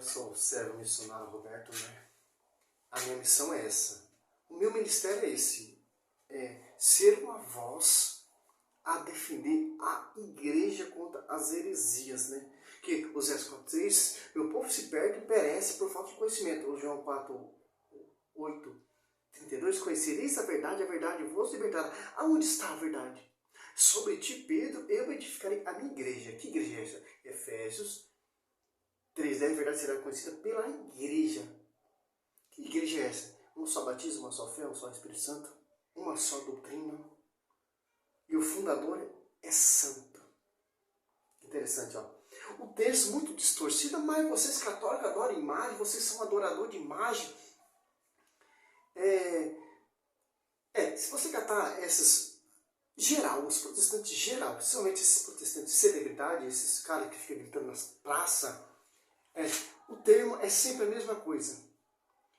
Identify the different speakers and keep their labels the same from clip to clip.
Speaker 1: sou o servo missionário Roberto, né? A minha missão é essa. O meu ministério é esse. É ser uma voz a defender a igreja contra as heresias, né? Que os Éscolas 3, meu povo se perde e perece por falta de conhecimento. O João 4:8-32, conhecereis a verdade vos libertará. Aonde está a verdade? Sobre ti, Pedro, eu edificarei a minha igreja. Que igreja é essa? Efésios 3:10, a verdade será conhecida pela igreja. Que igreja é essa? Um só batismo, uma só fé, um só Espírito Santo, uma só doutrina. E o fundador é santo. Interessante, ó. O texto muito distorcido, mas vocês católicos adoram imagem, vocês são adorador de imagem. Se você catar essas geral, os protestantes geral, principalmente esses protestantes de celebridade, esses caras que ficam gritando nas praças, o termo é sempre a mesma coisa.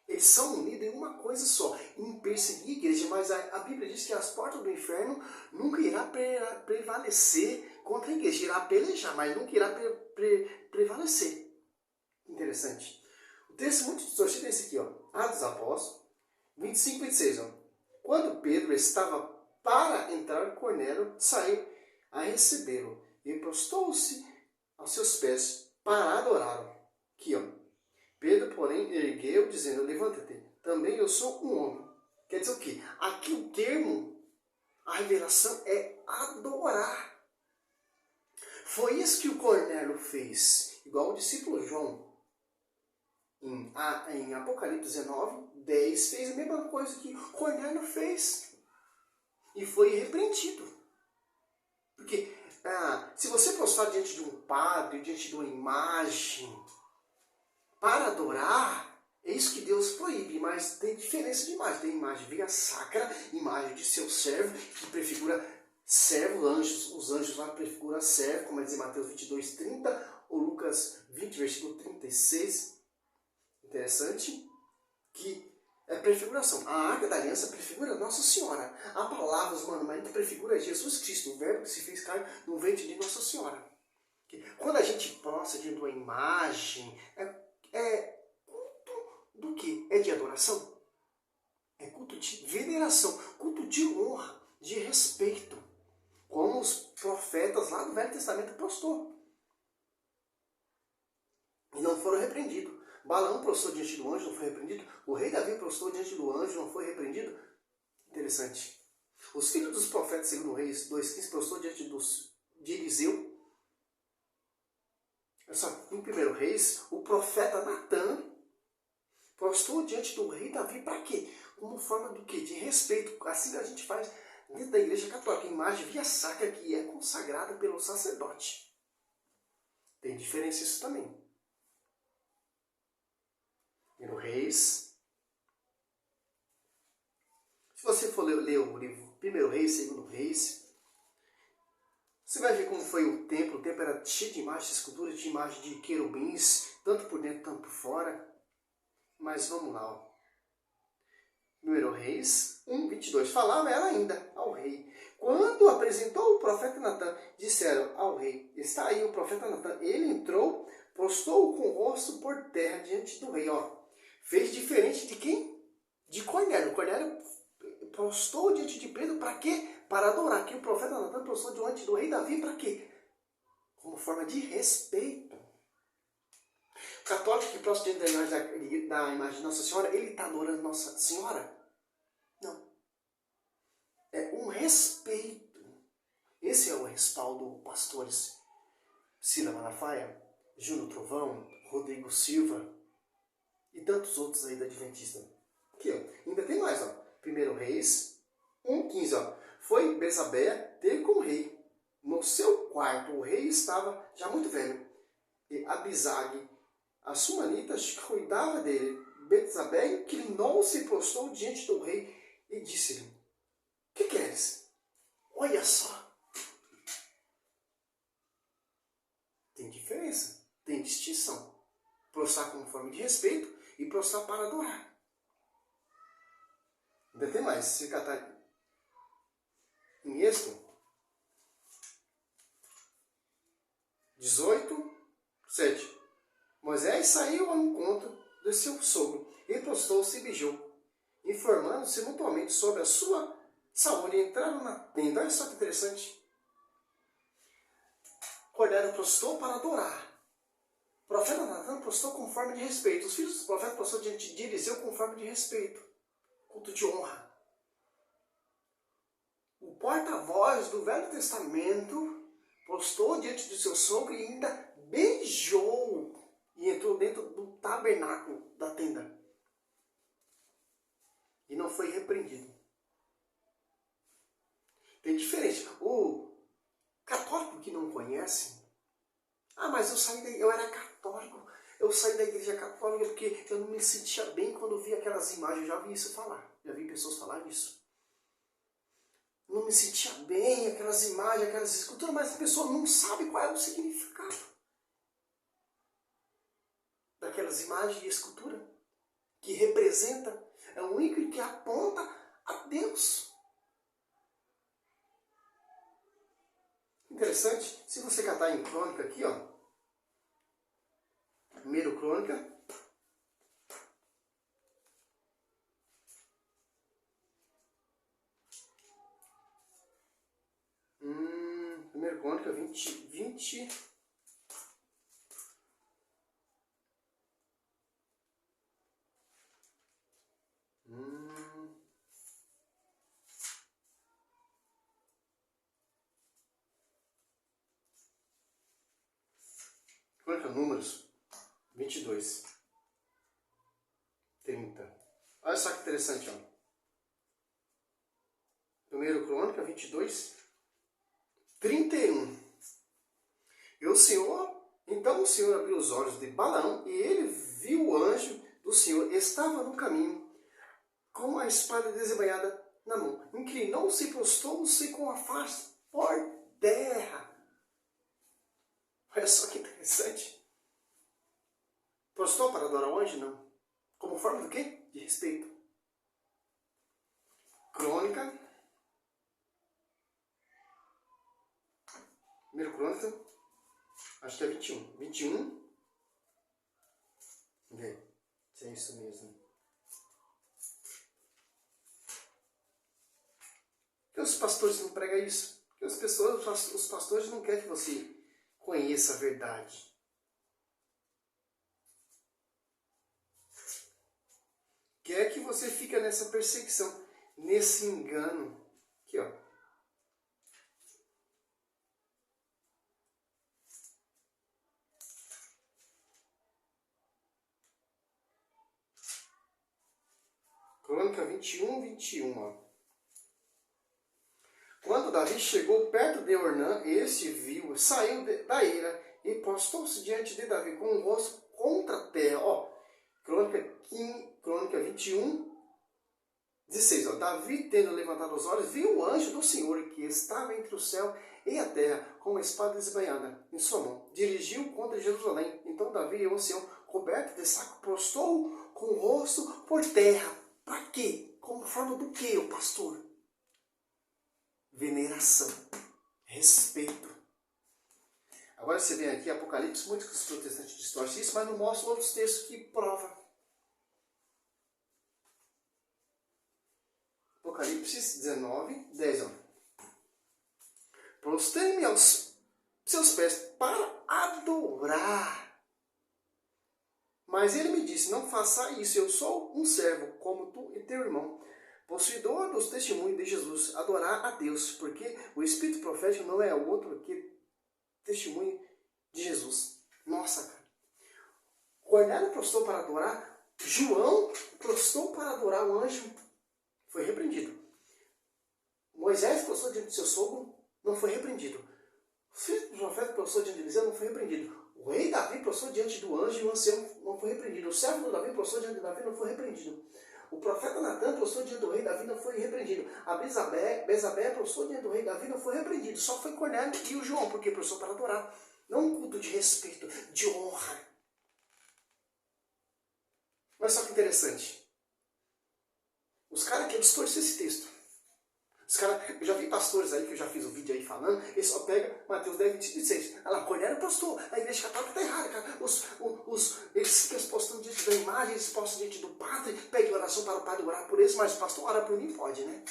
Speaker 1: Eles são unidos em uma coisa só, em perseguir a igreja, mas a Bíblia diz que as portas do inferno nunca irá prevalecer contra a igreja, irá pelejar, mas nunca irá prevalecer. Interessante. O texto muito distorcido é esse aqui, ó, Atos dos Apóstolos, 25:26, ó. Quando Pedro estava para entrar, Cornélio saiu a recebê-lo e prostou-se aos seus pés para adorá-lo. Aqui, ó. Pedro, porém, ergueu, dizendo, levanta-te, também eu sou um homem. Quer dizer o quê? Aqui o termo, a revelação é adorar. Foi isso que o Cornélio fez, igual o discípulo João. Em Apocalipse 19:10, fez a mesma coisa que Cornélio fez. E foi repreendido. Porque se você prostrar diante de um padre, diante de uma imagem, para adorar, é isso que Deus proíbe, mas tem diferença de imagem. Tem imagem via sacra, imagem de seu servo, que prefigura servo, anjos. Os anjos lá prefiguram servo, como é dizer Mateus 22:30, ou Lucas 20, versículo 36. Interessante que é prefiguração. A Arca da Aliança prefigura Nossa Senhora. A palavra, os mandamentos, prefigura Jesus Cristo, o verbo que se fez carne no ventre de Nossa Senhora. Quando a gente prostra diante de uma imagem, é culto do quê? É de adoração? É culto de veneração, culto de honra, de respeito. Como os profetas lá do Velho Testamento prostou. E não foram repreendidos. Balaão prostou diante do anjo, não foi repreendido. O rei Davi prostou diante do anjo, não foi repreendido. Interessante. Os filhos dos profetas, segundo Reis 2:15, prostou diante de Eliseu. Só em 1 Reis, o profeta Natã prostou diante do rei Davi para quê? Como forma do quê? De respeito. Assim que a gente faz dentro da igreja católica, a imagem via sacra que é consagrada pelo sacerdote. Tem diferença isso também. 1 Reis. Se você for ler o livro 1 Reis, 2 Reis, você vai ver como foi o templo. O templo era cheio de imagens, de esculturas, de imagens de querubins, tanto por dentro, tanto por fora. Mas vamos lá, ó. 1 Reis 1:22. Falava ela ainda ao rei. Quando apresentou o profeta Natã, disseram ao rei, está aí o profeta Natã. Ele entrou, prostou com o rosto por terra diante do rei. Ó. Fez diferente de quem? De Cornélio. Cornélio prostou diante de Pedro para quê? Para adorar. Aqui o profeta Natã prostou diante do rei Davi para quê? Como forma de respeito. O católico que prostra diante da imagem de Nossa Senhora, ele está adorando Nossa Senhora? Não. É um respeito. Esse é o respaldo pastores Cida Malafaia, Júnior Trovão, Rodrigo Silva e tantos outros aí da Adventista. Aqui, ó. Ainda tem mais, ó. 1 Reis 1:15, ó. Foi Bezabé ter com o rei. No seu quarto, o rei estava já muito velho. E Abisag, a sumanita, cuidava dele. Bezabé inclinou-se e prostou diante do rei e disse-lhe, que queres? Olha só. Tem diferença, tem distinção. Prostrar como forma de respeito e prostrar para adorar. Ainda tem mais, se catar em Êxodo 18:7. Moisés saiu ao encontro do seu sogro e prostou-se e beijou, informando-se mutuamente sobre a sua saúde, e entraram na tenda. Olha só que interessante. Cordeiro prostou para adorar. O profeta Natan prostou com forma de respeito. Os filhos do profeta prostou diante de Eliseu com forma de respeito. Culto de honra. O porta-voz do Velho Testamento prostou diante do seu sogro e ainda beijou. E entrou dentro do tabernáculo da tenda. E não foi repreendido. Tem diferença. O católico que não conhece, mas eu era católico, eu saí da igreja católica porque eu não me sentia bem quando via aquelas imagens. Eu já vi isso falar, já vi pessoas falar isso. Não me sentia bem, aquelas imagens, aquelas esculturas, mas a pessoa não sabe qual é o significado daquelas imagens e escultura que representa, é um ícone que aponta a Deus. Interessante, se você catar em crônica aqui, ó, primeiro crônica, primeiro crônica 20. Crônica Números 22, 30. Olha só que interessante, ó. Primeiro Crônica 22, 31. Então o Senhor abriu os olhos de Balaão e ele viu o anjo do Senhor. Estava no caminho com a espada desembainhada na mão. Inclinou-se e prostou-se com a face por terra. Olha só que interessante. Prostou para adorar o anjo? Não. Como forma do quê? De respeito. Crônica. Primeiro Crônica. Acho que é 21. 21. Vamos ver se é isso mesmo. Por que os pastores não pregam isso? Porque os pastores não querem que você conheça a verdade. Quer que você fique nessa perseguição, nesse engano. Aqui, ó. Crônica 21, 21, ó. Quando Davi chegou perto de Ornã, este viu, saiu da eira e postou-se diante de Davi com o rosto contra a terra. Ó, Crônica 21, 16. Ó, Davi, tendo levantado os olhos, viu o anjo do Senhor que estava entre o céu e a terra, com uma espada desbanhada em sua mão. Dirigiu contra Jerusalém. Então Davi e o ancião, coberto de saco, prostou com o rosto por terra. Para quê? Como forma do quê, o pastor? Veneração, respeito. Agora você vem aqui, Apocalipse, muitos protestantes distorcem isso, mas não mostram outros textos que provam. Apocalipse 19, 10. Ó. Prostrei-me aos seus pés para adorar. Mas ele me disse, não faça isso, eu sou um servo, como tu e teu irmão, possuidor dos testemunhos de Jesus, adorar a Deus, porque o espírito profético não é outro que testemunho de Jesus. Nossa, cara. Cornélio prostou para adorar, João prostou para adorar o anjo, foi repreendido. Moisés prostou diante de seu sogro, não foi repreendido. O filho do profeta prostou diante de Eliseu, não foi repreendido. O rei Davi prostou diante do anjo e o ancião não foi repreendido. O servo do Davi prostou diante de Davi, não foi repreendido. O profeta Natan prostou diante do rei Davi, não foi repreendido. A Bezabé prostou diante do rei Davi, não foi repreendido. Só foi Cornélio e o João, porque prostou para adorar. Não um culto de respeito, de honra. Mas só que interessante. Os caras querem distorcer esse texto. Os caras, eu já vi pastores aí, que eu já fiz um vídeo aí falando, eles só pegam Mateus 10, 26. Olha lá, Cornélio postou, a igreja católica está errada, cara. Eles ficam postando diante da imagem, eles postam diante do padre, pedem oração para o padre orar por eles, mas o pastor ora por mim, pode, né?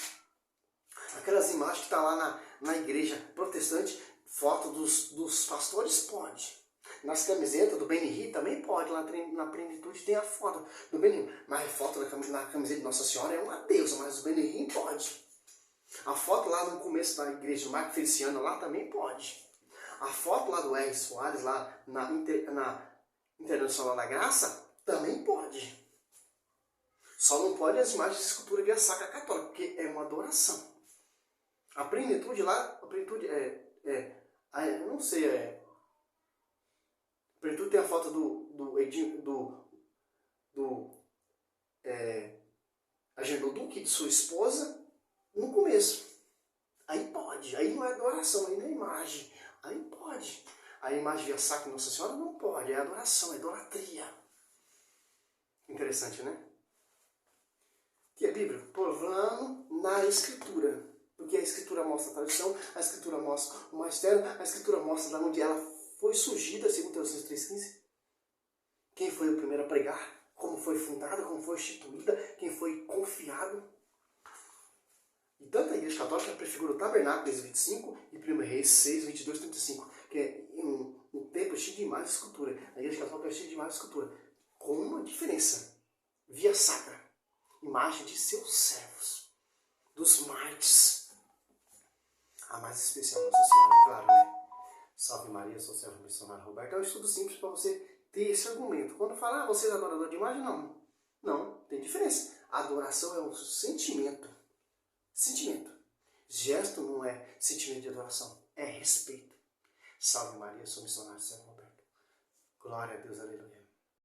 Speaker 1: Aquelas imagens que estão lá na igreja protestante, foto dos pastores, pode. Nas camisetas do Benihí também pode, lá na plenitude tem a foto do Benihí. Mas a foto na camiseta de Nossa Senhora é uma deusa, mas o Benihí pode. A foto lá no começo da igreja do Marco Feliciano lá também pode. A foto lá do R. Soares, lá na Internacional da Graça, também pode. Só não pode as imagens de escultura via sacra católica, porque é uma adoração. A plenitude lá, a plenitude eu não sei, a plenitude tem a foto Agenor-Duque, de sua esposa, no começo. Aí pode, aí não é adoração, aí não é imagem, aí pode. A imagem via sacra de Nossa Senhora não pode, é adoração, é idolatria. Interessante, né? Que é Bíblia? Provando na Escritura. Porque a Escritura mostra a tradição, a Escritura mostra o magistério, a Escritura mostra de onde ela foi surgida, segundo Teosofia 3,15. Quem foi o primeiro a pregar, como foi fundada, como foi instituída, quem foi confiado. E tanto a Igreja Católica prefigura o tabernáculo, 25, e 1 Reis 6, 22, 35, que é um templo cheio de imagem e escultura. A Igreja Católica é cheia de imagem e escultura, com uma diferença, via sacra, imagem de seus servos, dos mártires. A mais especial Nossa Senhora, é claro, né? Salve Maria, sou servo missionário Roberto. É um estudo simples para você ter esse argumento. Quando falar, você é adorador de imagem? Não. Não, tem diferença. A adoração é um sentimento. Sentimento. Gesto não é sentimento de adoração, é respeito. Salve Maria, sou missionário servo Roberto. Glória a Deus, aleluia.